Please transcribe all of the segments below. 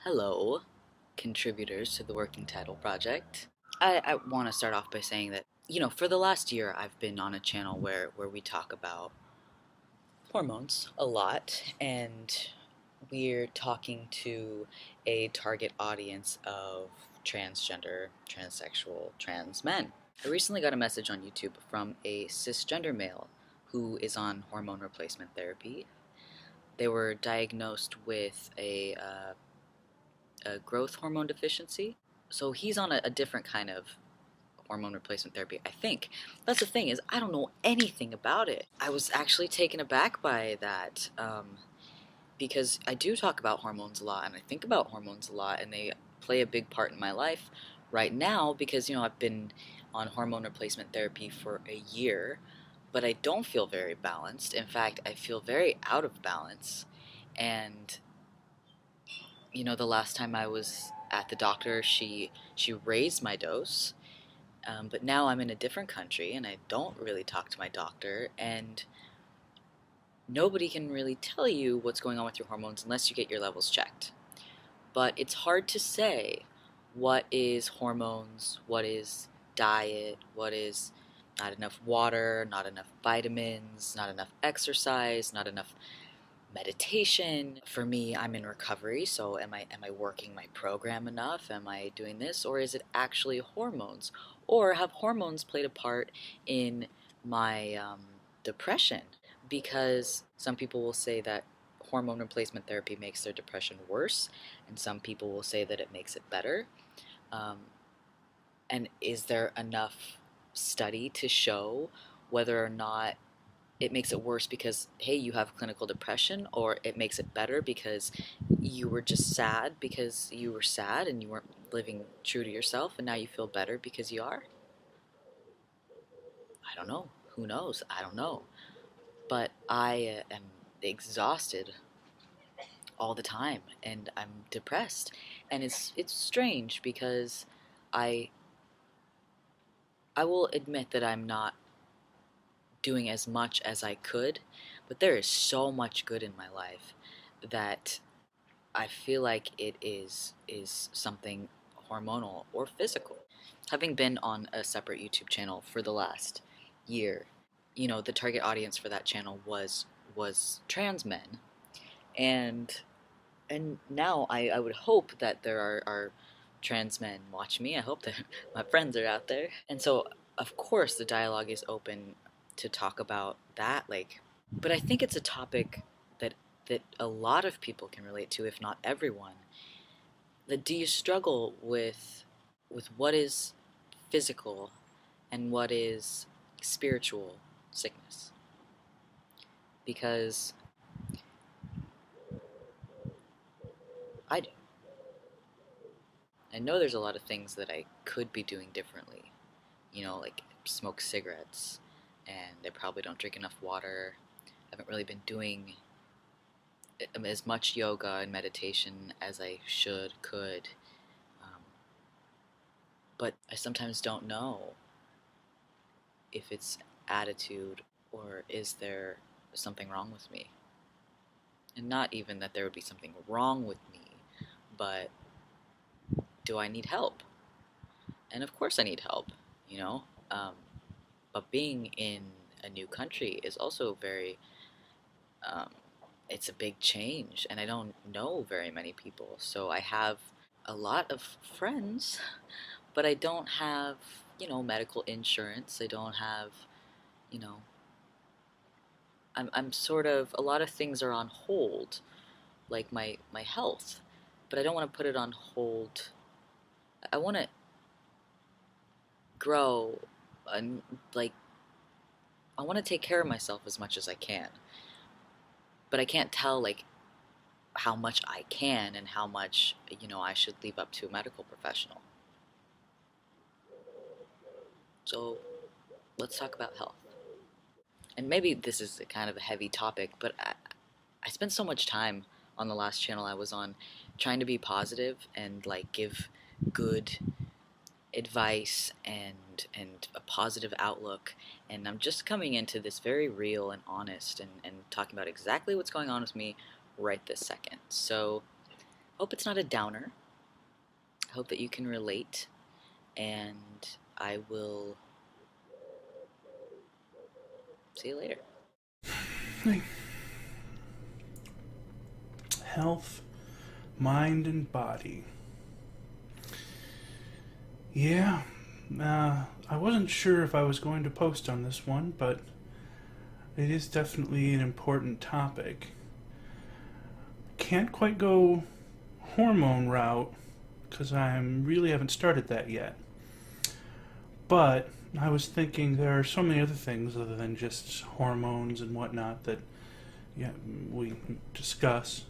Hello, contributors to the Working Title Project. I want to start off by saying that, for the last year, I've been on a channel where we talk about hormones a lot, and we're talking to a target audience of transgender, transsexual, trans men. I recently got a message on YouTube from a cisgender male who is on hormone replacement therapy. They were diagnosed with a growth hormone deficiency. So he's on a different kind of hormone replacement therapy, I think. That's the thing, is I don't know anything about it. I was actually taken aback by that, because I do talk about hormones a lot, and I think about hormones a lot, and they play a big part in my life right now because, I've been on hormone replacement therapy for a year, but I don't feel very balanced. In fact, I feel very out of balance. And the last time I was at the doctor, she raised my dose, but now I'm in a different country and I don't really talk to my doctor, and nobody can really tell you what's going on with your hormones unless you get your levels checked. But it's hard to say what is hormones, what is diet, what is not enough water, not enough vitamins, not enough exercise, not enough meditation. For me, I'm in recovery, so am I working my program enough? Am I doing this, or is it actually hormones? Or have hormones played a part in my depression? Because some people will say that hormone replacement therapy makes their depression worse, and some people will say that it makes it better. Um, and is there enough study to show whether or not it makes it worse because, hey, you have clinical depression, or it makes it better because you were just sad because you were sad and you weren't living true to yourself, and now you feel better because you are? I don't know. Who knows? I don't know. But I am exhausted all the time, and I'm depressed, and it's strange because I I will admit that I'm not doing as much as I could, but there is so much good in my life that I feel like it is something hormonal or physical. Having been on a separate YouTube channel for the last year, the target audience for that channel was trans men, and now I would hope that there are trans men watching me. I hope that my friends are out there, and so of course the dialogue is open to talk about that. But I think it's a topic that a lot of people can relate to, if not everyone. Do you struggle with what is physical and what is spiritual sickness? Because I do. I know there's a lot of things that I could be doing differently. Like smoke cigarettes, and I probably don't drink enough water. I haven't really been doing as much yoga and meditation as I could. Um, but I sometimes don't know if it's attitude, or is there something wrong with me? And not even that there would be something wrong with me, but do I need help? And of course I need help, you know? Um, but being in a new country is also um, it's a big change, and I don't know very many people. So I have a lot of friends, but I don't have, medical insurance. I don't have, you know, I'm sort of, a lot of things are on hold, like my health, but I don't want to put it on hold. I want to grow, and like, I want to take care of myself as much as I can, but I can't tell, like, how much I can and how much, I should leave up to a medical professional. So let's talk about health. And maybe this is a kind of a heavy topic, but I spent so much time on the last channel I was on trying to be positive and like give good advice and a positive outlook, and I'm just coming into this very real and honest, and talking about exactly what's going on with me right this second. So Hope it's not a downer. I hope that you can relate, and I will see you later. Health, mind, and body. Yeah, I wasn't sure if I was going to post on this one, but it is definitely an important topic. Can't quite go hormone route because I really haven't started that yet. But I was thinking there are so many other things other than just hormones and whatnot that we discuss.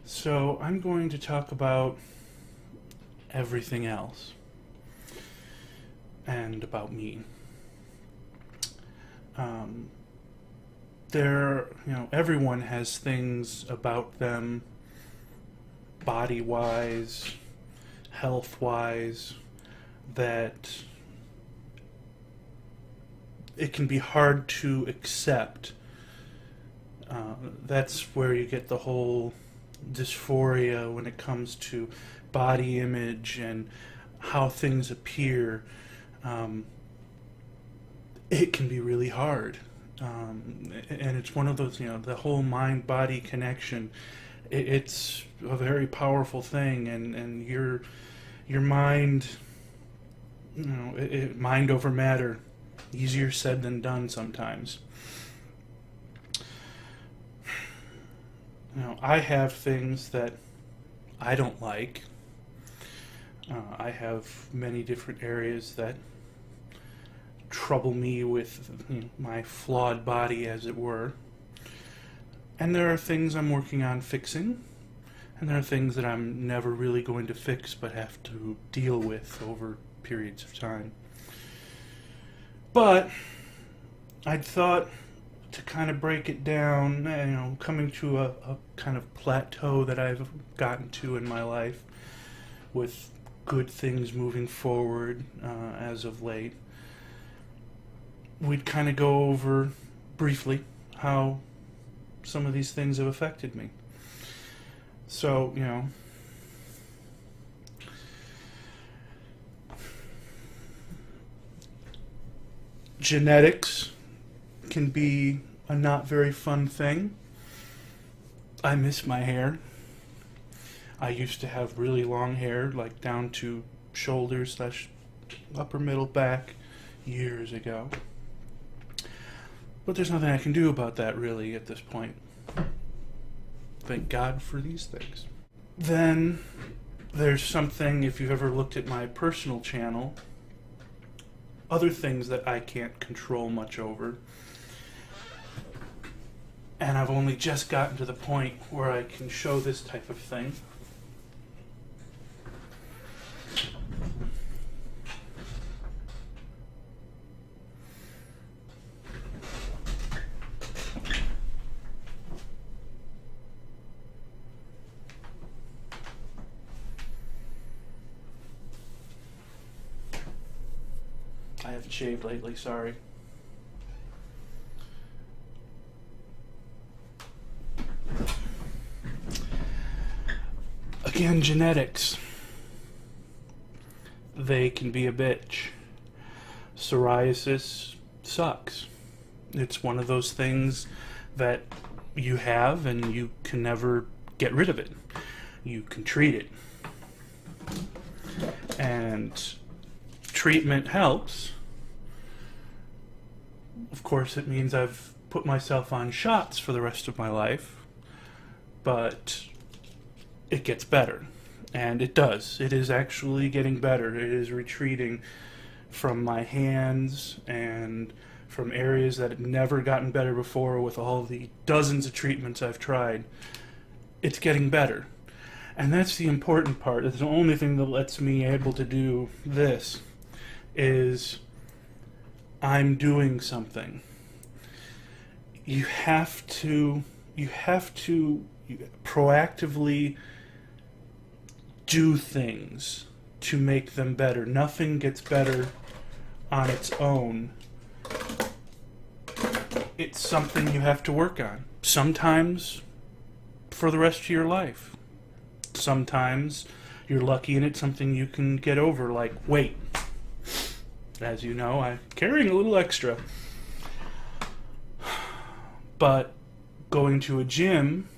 So I'm going to talk about everything else and about me. Everyone has things about them, body-wise, health-wise, that it can be hard to accept. That's where you get the whole dysphoria when it comes to body image and how things appear. It can be really hard. And it's one of those, the whole mind-body connection. It's a very powerful thing, and your mind, mind over matter, easier said than done sometimes. I have things that I don't like. I have many different areas that trouble me with my flawed body, as it were. And there are things I'm working on fixing, and there are things that I'm never really going to fix but have to deal with over periods of time. But I'd thought to kind of break it down, coming to a kind of plateau that I've gotten to in my life with good things moving forward as of late. We'd kind of go over briefly how some of these things have affected me. So, genetics can be a not very fun thing. I miss my hair. I used to have really long hair, like down to shoulders / upper middle back years ago. But there's nothing I can do about that really at this point. Thank God for these things. Then there's something, if you've ever looked at my personal channel, other things that I can't control much over. And I've only just gotten to the point where I can show this type of thing. I haven't shaved lately, sorry. Again, genetics. They can be a bitch. Psoriasis sucks. It's one of those things that you have and you can never get rid of it. You can treat it. And treatment helps. Of course, it means I've put myself on shots for the rest of my life, but it gets better. And it does. It is actually getting better. It is retreating from my hands and from areas that had never gotten better before with all the dozens of treatments I've tried. It's getting better. And that's the important part. It's the only thing that lets me able to do this is I'm doing something. You have to proactively do things to make them better. Nothing gets better on its own. It's something you have to work on. Sometimes for the rest of your life. sometimes you're lucky and it's something you can get over, like weight. As you know, I'm carrying a little extra. But going to a gym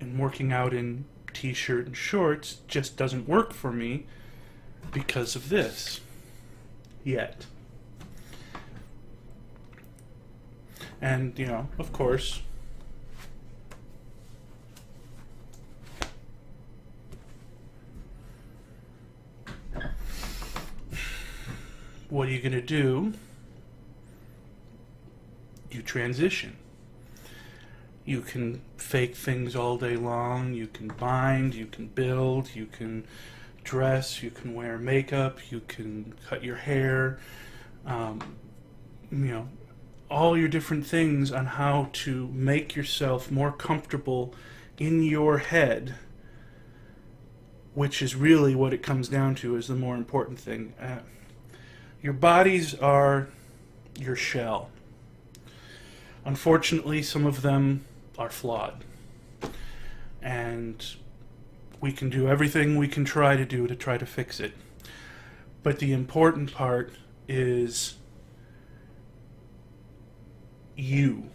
and working out in t-shirt and shorts just doesn't work for me because of this. Yet. And, of course, what are you going to do? You transition. You can fake things all day long. You can bind. You can build. You can dress. You can wear makeup. You can cut your hair. All your different things on how to make yourself more comfortable in your head, which is really what it comes down to, is the more important thing. Your bodies are your shell. Unfortunately, some of them are flawed. And we can do everything we can try to do to try to fix it. But the important part is you,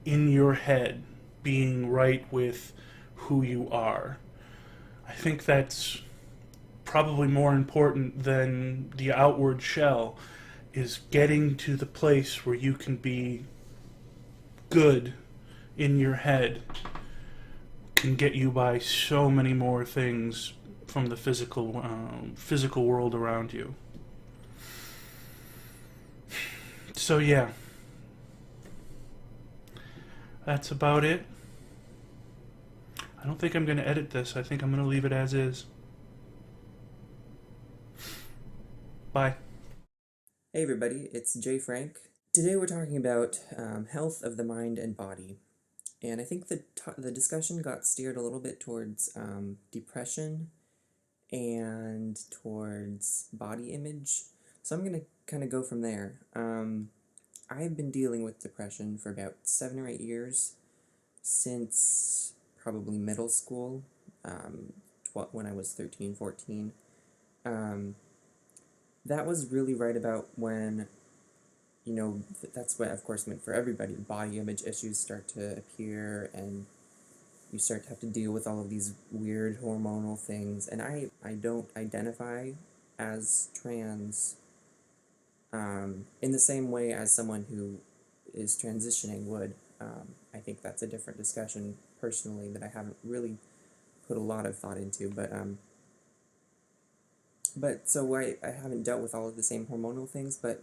in your head, being right with who you are. I think that's probably more important than the outward shell, is getting to the place where you can be good in your head can get you by so many more things from the physical world around you. So yeah, that's about it. I don't think I'm going to edit this. I think I'm going to leave it as is. Bye. Hey everybody, it's Jay Frank. Today we're talking about health of the mind and body. And I think the discussion got steered a little bit towards depression and towards body image. So I'm going to kind of go from there. I've been dealing with depression for about 7 or 8 years, since probably middle school, when I was 13, 14. That was really right about when, that's what, of course, meant for everybody. Body image issues start to appear, and you start to have to deal with all of these weird hormonal things. And I don't identify as trans in the same way as someone who is transitioning would. I think that's a different discussion, personally, that I haven't really put a lot of thought into, but so I haven't dealt with all of the same hormonal things, but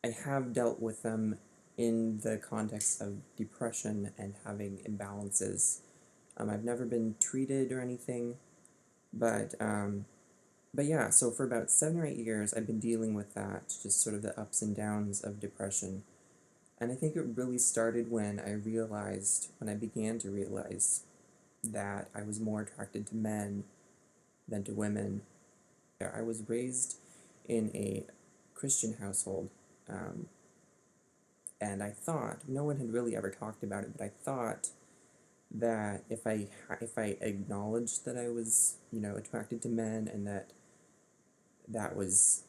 I have dealt with them in the context of depression and having imbalances. I've never been treated or anything, but yeah, so for about 7 or 8 years, I've been dealing with that, just sort of the ups and downs of depression. And I think it really started when I began to realize that I was more attracted to men than to women. I was raised in a Christian household, and I thought, no one had really ever talked about it, but I thought that if I acknowledged that I was, attracted to men, and that was,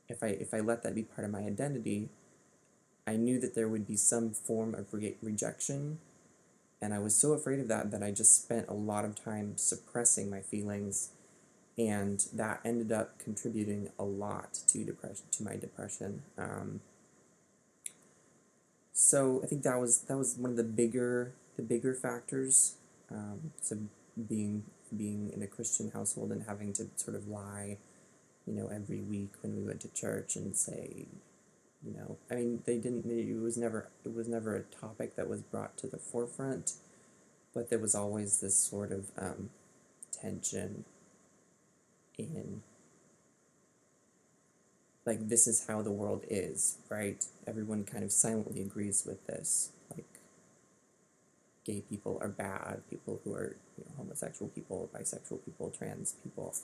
if I let that be part of my identity, I knew that there would be some form of rejection, and I was so afraid of that I just spent a lot of time suppressing my feelings, and that ended up contributing a lot to my depression. So I think that was one of the bigger factors. So being in a Christian household and having to sort of lie, every week when we went to church and say, I mean, it was never a topic that was brought to the forefront, but there was always this sort of tension in, like, this is how the world is, right? Everyone kind of silently agrees with this. Like, gay people are bad, people who are, homosexual people, bisexual people, trans people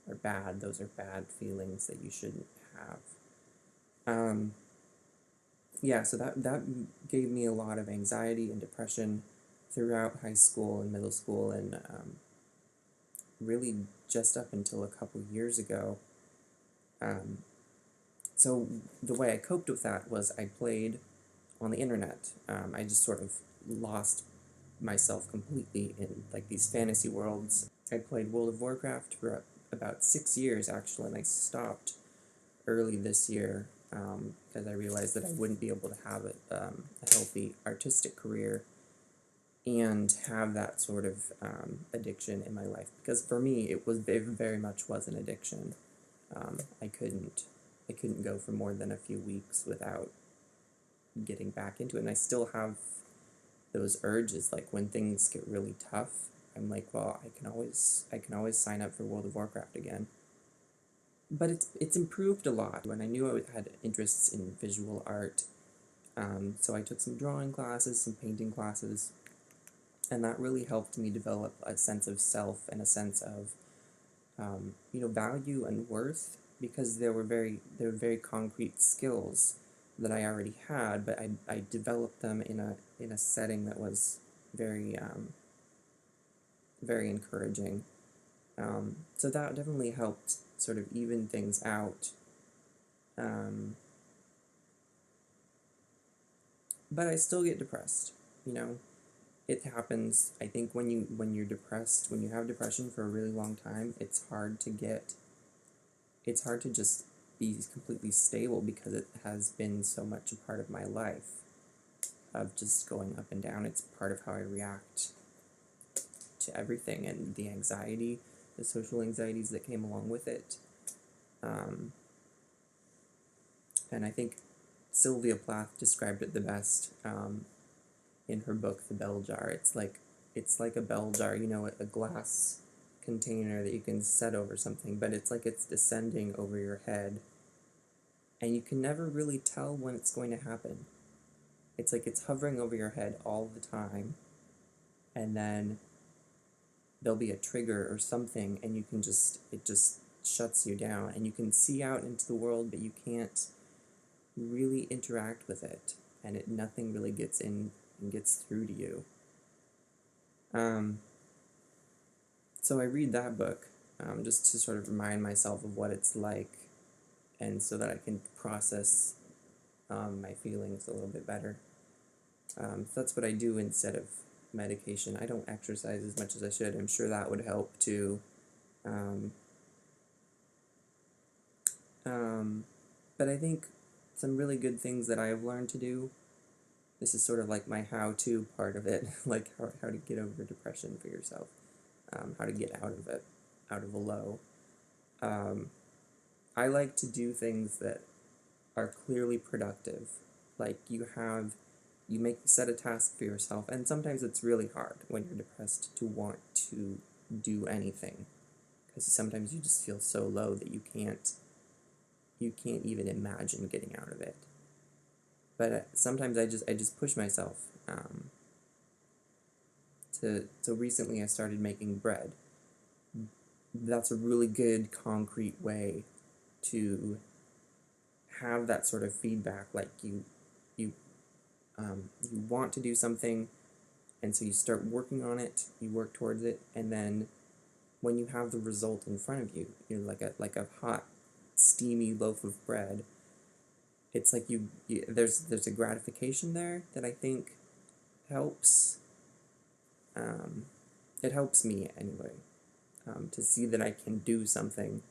are bad. Those are bad feelings that you shouldn't have. Yeah, so that gave me a lot of anxiety and depression throughout high school and middle school, and really just up until a couple years ago. Um, so the way I coped with that was I played on the internet. I just sort of lost myself completely in like these fantasy worlds. I played World of Warcraft for about 6 years actually, and I stopped early this year because I realized that I wouldn't be able to have a healthy artistic career and have that sort of addiction in my life. Because for me, it very much was an addiction. I couldn't go for more than a few weeks without getting back into it, and I still have those urges. Like when things get really tough, I'm like, well, I can always sign up for World of Warcraft again. But it's improved a lot. When I knew I had interests in visual art, so I took some drawing classes, some painting classes, and that really helped me develop a sense of self and a sense of value and worth, because they were very concrete skills that I already had, but I developed them in a setting that was very very encouraging. So that definitely helped sort of even things out. But I still get depressed. You know, it happens. I think when you're depressed, when you have depression for a really long time, it's hard to just be completely stable, because it has been so much a part of my life of just going up and down. It's part of how I react to everything, and the anxiety, the social anxieties that came along with it. And I think Sylvia Plath described it the best in her book, The Bell Jar. It's like a bell jar, a glass container that you can set over something, but it's like it's descending over your head, and you can never really tell when it's going to happen. It's like it's hovering over your head all the time, and then there'll be a trigger or something, and it just shuts you down, and you can see out into the world, but you can't really interact with it, and nothing really gets in and gets through to you. So I read that book just to sort of remind myself of what it's like, and so that I can process my feelings a little bit better. So that's what I do instead of medication. I don't exercise as much as I should. I'm sure that would help too. But I think some really good things that I have learned to do, this is sort of like my how-to part of it, like how to get over depression for yourself, how to get out of it, out of a low. I like to do things that are clearly productive. Like you set a task for yourself, and sometimes it's really hard when you're depressed to want to do anything, because sometimes you just feel so low that you can't even imagine getting out of it. But sometimes I just push myself. So recently I started making bread. That's a really good concrete way to have that sort of feedback. Like you want to do something, and so you start working on it. You work towards it, and then when you have the result in front of you, like a hot, steamy loaf of bread. It's like there's a gratification there that I think helps. It helps me anyway, to see that I can do something.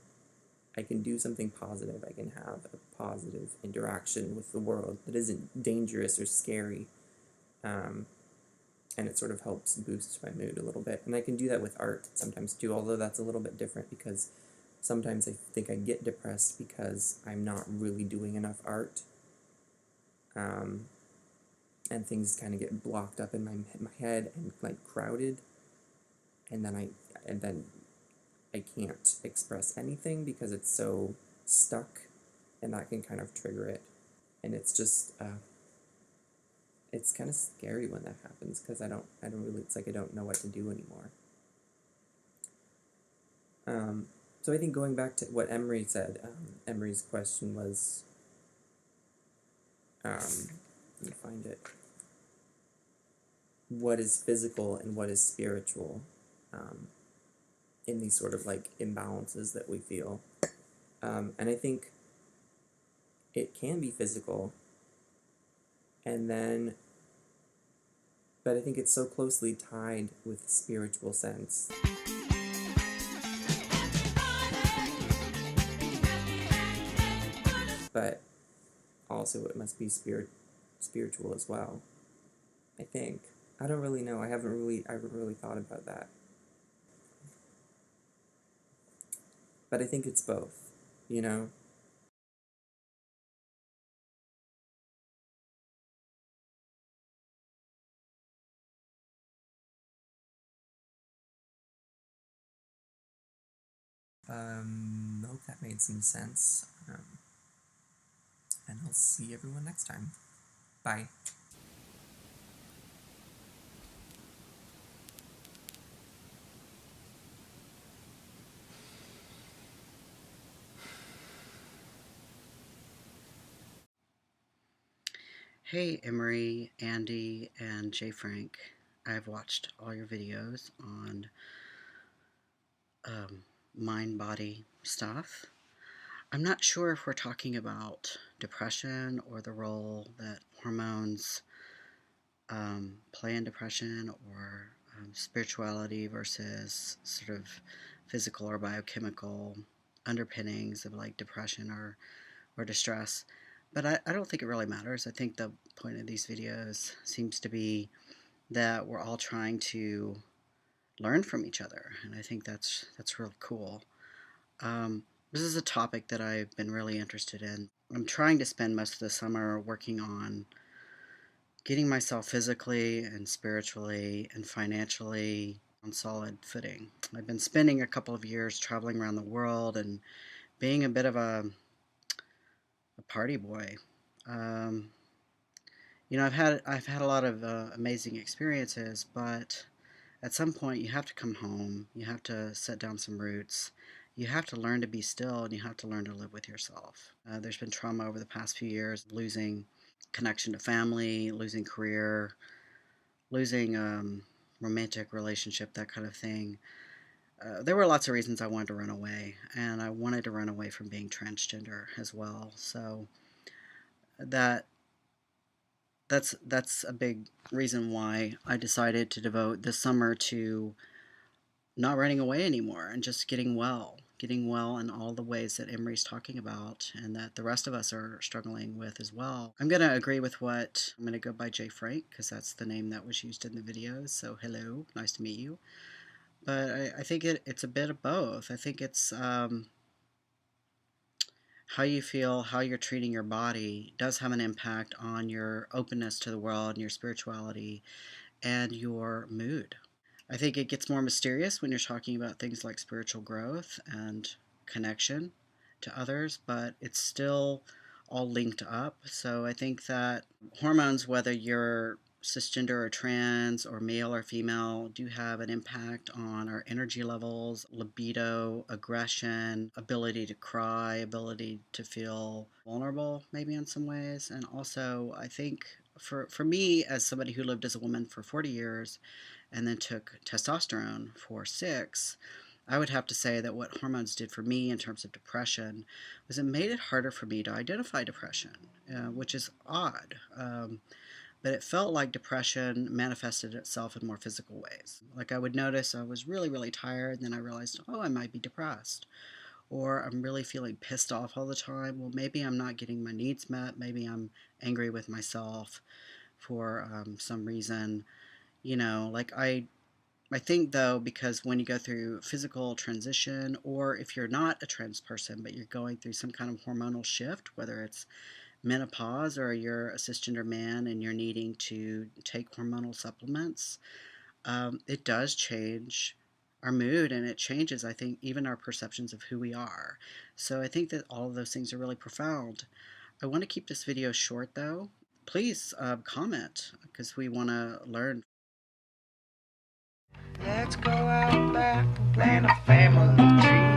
I can do something positive. I can have a positive interaction with the world that isn't dangerous or scary, and it sort of helps boost my mood a little bit. And I can do that with art sometimes too, although that's a little bit different, because sometimes I think I get depressed because I'm not really doing enough art, and things kind of get blocked up in my head and like crowded, and then I can't express anything because it's so stuck, and that can kind of trigger it, and it's just it's kind of scary when that happens, because I don't really, it's like I don't know what to do anymore. So I think going back to what Emery said, Emery's question was, let me find it. what is physical and what is spiritual in these sort of like imbalances that we feel. And I think it can be physical, and then, but I think it's so closely tied with spiritual sense. But also it must be spiritual as well, I think. I don't really know. I haven't really thought about that. But I think it's both, you know? Hope that made some sense. And I'll see everyone next time. Bye. Hey Emery, Andy, and Jay Frank. I've watched all your videos on mind-body stuff. I'm not sure if we're talking about depression or the role that hormones play in depression, or spirituality versus sort of physical or biochemical underpinnings of like depression or distress. But I don't think it really matters. I think the point of these videos seems to be that we're all trying to learn from each other, and I think that's really cool. This is a topic that I've been really interested in. I'm trying to spend most of the summer working on getting myself physically and spiritually and financially on solid footing. I've been spending a couple of years traveling around the world and being a bit of a party boy. You know, I've had a lot of amazing experiences, but at some point you have to come home. You have to set down some roots. You have to learn to be still, and you have to learn to live with yourself. There's been trauma over the past few years, losing connection to family, losing career, losing romantic relationship, that kind of thing. There were lots of reasons I wanted to run away, and I wanted to run away from being transgender as well. So that's a big reason why I decided to devote this summer to not running away anymore and just getting well in all the ways that Emery's talking about and that the rest of us are struggling with as well. I'm going to agree with what I'm going to go by Jay Frank, because that's the name that was used in the videos. So hello, nice to meet you. But I think it's a bit of both. I think it's how you feel, how you're treating your body does have an impact on your openness to the world and your spirituality and your mood. I think it gets more mysterious when you're talking about things like spiritual growth and connection to others, but it's still all linked up. So I think that hormones, whether you're cisgender or trans or male or female, do have an impact on our energy levels, libido, aggression, ability to cry, ability to feel vulnerable maybe in some ways. And also I think for me, as somebody who lived as a woman for 40 years and then took testosterone for 6, I would have to say that what hormones did for me in terms of depression was it made it harder for me to identify depression, which is odd. But it felt like depression manifested itself in more physical ways. Like I would notice I was really, really tired, and then I realized, oh, I might be depressed. Or I'm really feeling pissed off all the time. Well, maybe I'm not getting my needs met. Maybe I'm angry with myself for some reason. You know, like I think though, because when you go through physical transition, or if you're not a trans person but you're going through some kind of hormonal shift, whether it's menopause or you're a cisgender man and you're needing to take hormonal supplements, it does change our mood, and it changes, I think, even our perceptions of who we are. So I think that all of those things are really profound. I want to keep this video short though. Please comment, because we want to learn. Let's go out back and plant a family tree.